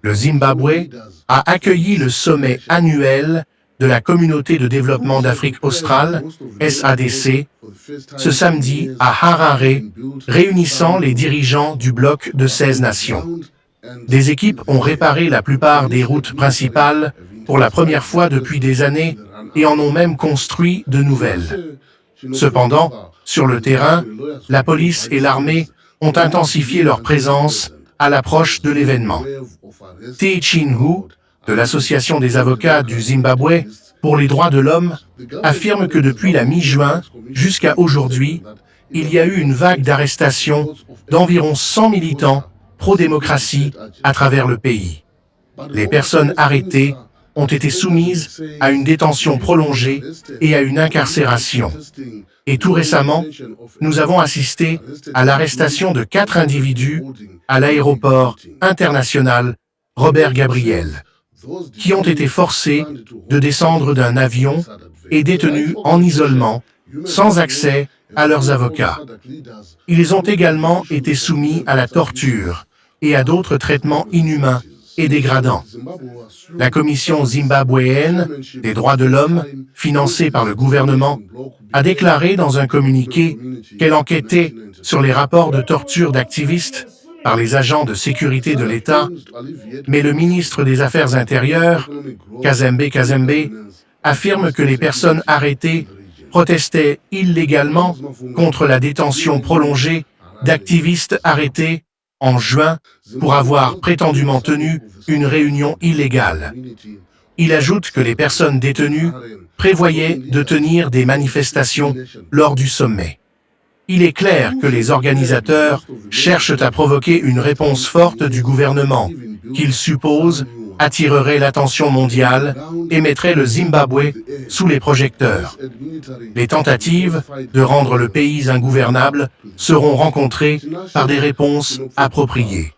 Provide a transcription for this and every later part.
Le Zimbabwe a accueilli le sommet annuel de la Communauté de développement d'Afrique australe, SADC, ce samedi à Harare, réunissant les dirigeants du bloc de 16 nations. Des équipes ont réparé la plupart des routes principales pour la première fois depuis des années et en ont même construit de nouvelles. Cependant, sur le terrain, la police et l'armée ont intensifié leur présence à l'approche de l'événement. Te Chin-Hu, de l'Association des avocats du Zimbabwe pour les droits de l'homme, affirme que depuis la mi-juin jusqu'à aujourd'hui, il y a eu une vague d'arrestations d'environ 100 militants pro-démocratie à travers le pays. Les personnes arrêtées ont été soumises à une détention prolongée et à une incarcération. Et tout récemment, nous avons assisté à l'arrestation de 4 individus à l'aéroport international Robert Gabriel, qui ont été forcés de descendre d'un avion et détenus en isolement, sans accès à leurs avocats. Ils ont également été soumis à la torture et à d'autres traitements inhumains et dégradants. La Commission zimbabwéenne des droits de l'homme, financée par le gouvernement, a déclaré dans un communiqué qu'elle enquêtait sur les rapports de torture d'activistes par les agents de sécurité de l'État, mais le ministre des Affaires intérieures, Kazembe Kazembe, affirme que les personnes arrêtées protestaient illégalement contre la détention prolongée d'activistes arrêtés en juin pour avoir prétendument tenu une réunion illégale. Il ajoute que les personnes détenues prévoyaient de tenir des manifestations lors du sommet. Il est clair que les organisateurs cherchent à provoquer une réponse forte du gouvernement, qu'ils supposent attirerait l'attention mondiale et mettrait le Zimbabwe sous les projecteurs. Les tentatives de rendre le pays ingouvernable seront rencontrées par des réponses appropriées.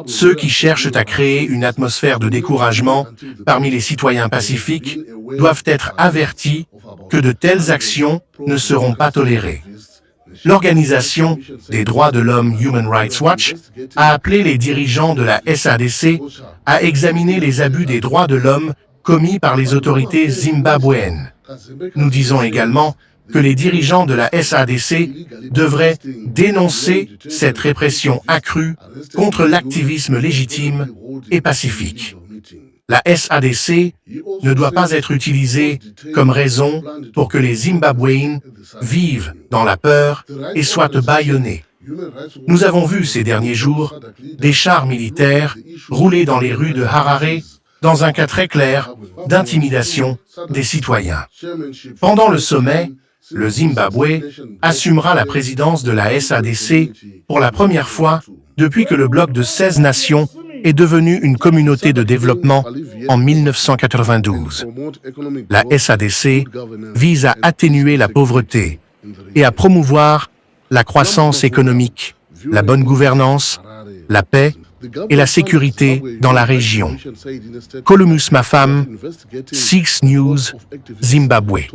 Ceux qui cherchent à créer une atmosphère de découragement parmi les citoyens pacifiques doivent être avertis que de telles actions ne seront pas tolérées. L'organisation des droits de l'homme Human Rights Watch a appelé les dirigeants de la SADC à examiner les abus des droits de l'homme commis par les autorités zimbabwéennes. Nous disons également que les dirigeants de la SADC devraient dénoncer cette répression accrue contre l'activisme légitime et pacifique. La SADC ne doit pas être utilisée comme raison pour que les Zimbabwéens vivent dans la peur et soient bâillonnés. Nous avons vu ces derniers jours des chars militaires rouler dans les rues de Harare dans un cas très clair d'intimidation des citoyens. Pendant le sommet, le Zimbabwe assumera la présidence de la SADC pour la première fois depuis que le bloc de 16 nations est devenu une communauté de développement en 1992. La SADC vise à atténuer la pauvreté et à promouvoir la croissance économique, la bonne gouvernance, la paix et la sécurité dans la région. Columus Mafam, 6 News, Zimbabwe.